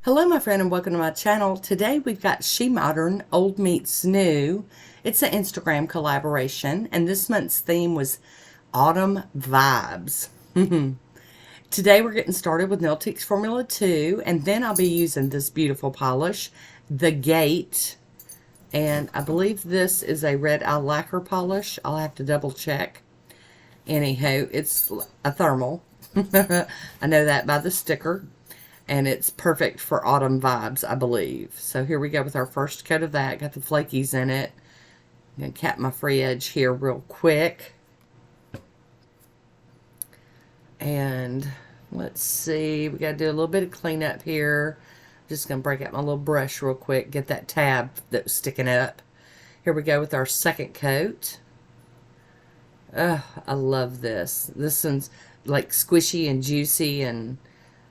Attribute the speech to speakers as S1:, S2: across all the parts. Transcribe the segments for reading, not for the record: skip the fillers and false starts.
S1: Hello my friend and welcome to my channel. Today we've got SheModern Old Meets New. It's an Instagram collaboration and this month's theme was Autumn Vibes. Today we're getting started with Nail Techniques Formula 2 and then I'll be using this beautiful polish, the Gate. And I believe this is a red eye lacquer polish. I'll have to double check. Anyhow, it's a thermal. I know that by the sticker. And it's perfect for autumn vibes, I believe. So here we go with our first coat of that. Got the flakies in it. I'm going to cap my free edge here real quick. And let's see. We got to do a little bit of cleanup here. Just going to break out my little brush real quick. Get that tab that was sticking up. Here we go with our second coat. Oh, I love this. This one's like squishy and juicy and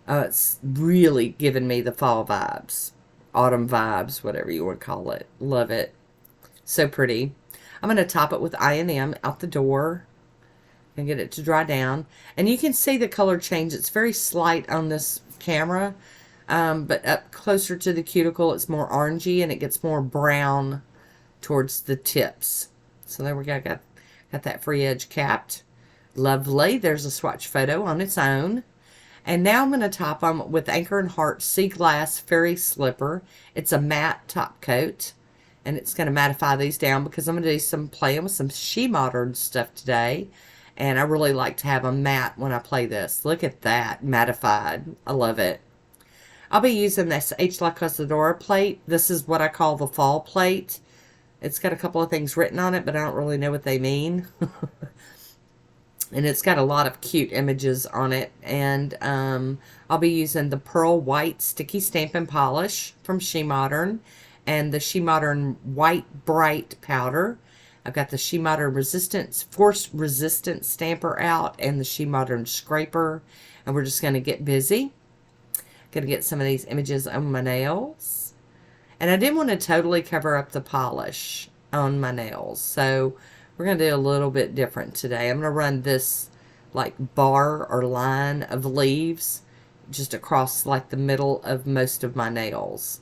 S1: it's really giving me the fall vibes, autumn vibes, whatever you want to call it. Love it. So pretty. I'm going to top it with I&M out the door and get it to dry down. And you can see the color change. It's very slight on this camera, but up closer to the cuticle, it's more orangey and it gets more brown towards the tips. So there we go. Got that free edge capped. Lovely. There's a swatch photo on its own. And now I'm going to top them with Anchor and Heart Sea Glass Fairy Slipper. It's a matte top coat. And it's going to mattify these down because I'm going to do some playing with some SheModern stuff today. And I really like to have a matte when I play this. Look at that, mattified. I love it. I'll be using this H. La Cazadora plate. This is what I call the fall plate. It's got a couple of things written on it, but I don't really know what they mean. And it's got a lot of cute images on it. And I'll be using the Pearl White Sticky Stampin' Polish from SheModern. And the SheModern White Bright Powder. I've got the SheModern Force Resistant Stamper out. And the SheModern Scraper. And we're just going to get busy. Going to get some of these images on my nails. And I didn't want to totally cover up the polish on my nails. So we're going to do a little bit different today. I'm going to run this like bar or line of leaves just across like the middle of most of my nails.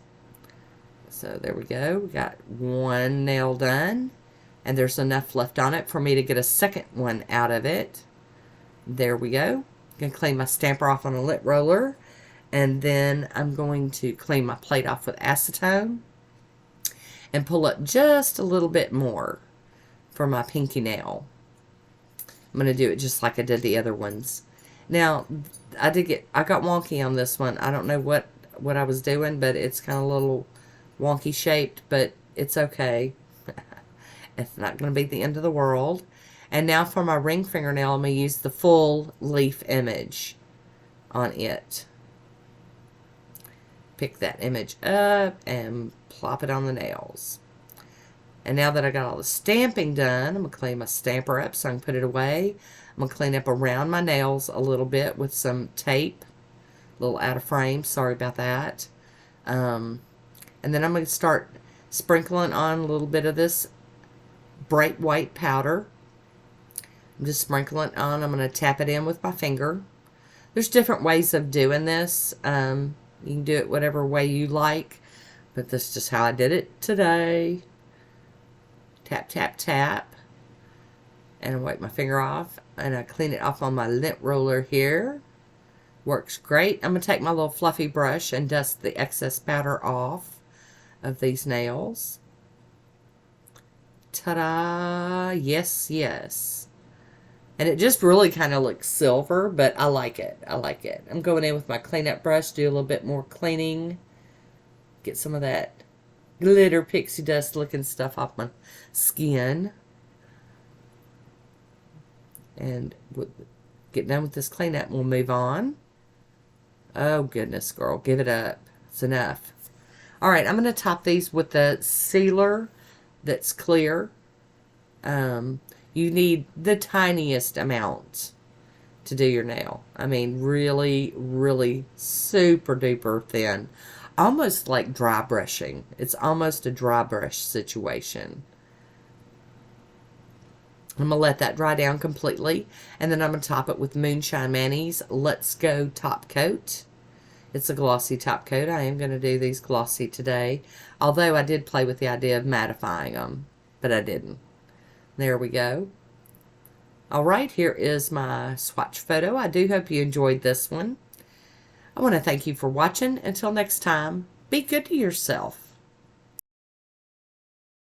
S1: So there we go. We got one nail done. And there's enough left on it for me to get a second one out of it. There we go. I'm going to clean my stamper off on a lint roller. And then I'm going to clean my plate off with acetone. And pull up just a little bit more for my pinky nail. I'm going to do it just like I did the other ones. Now, I got wonky on this one. I don't know what I was doing, but it's kind of a little wonky shaped, but it's okay. It's not going to be the end of the world. And now for my ring fingernail, I'm going to use the full leaf image on it. Pick that image up and plop it on the nails. And now that I got all the stamping done, I'm going to clean my stamper up so I can put it away. I'm going to clean up around my nails a little bit with some tape. A little out of frame. Sorry about that. And then I'm going to start sprinkling on a little bit of this bright white powder. I'm just sprinkling it on. I'm going to tap it in with my finger. There's different ways of doing this. You can do it whatever way you like. But this is just how I did it today. Tap, tap, tap. And I wipe my finger off. And I clean it off on my lint roller here. Works great. I'm going to take my little fluffy brush and dust the excess powder off of these nails. Ta-da! Yes, yes. And it just really kind of looks silver, but I like it. I like it. I'm going in with my cleanup brush, do a little bit more cleaning. Get some of that glitter pixie dust looking stuff off my skin. And get done with this cleanup, we'll move on. Oh goodness, girl, give it up. It's enough. All right, I'm going to top these with the sealer that's clear. You need the tiniest amount to do your nail. I mean, really, really super duper thin. Almost like dry brushing. It's almost a dry brush situation. I'm going to let that dry down completely. And then I'm going to top it with Moonshine Manny's Let's Go Top Coat. It's a glossy top coat. I am going to do these glossy today, although I did play with the idea of mattifying them, but I didn't. There we go. All right, here is my swatch photo. I do hope you enjoyed this one. I want to thank you for watching. Until next time, be good to yourself.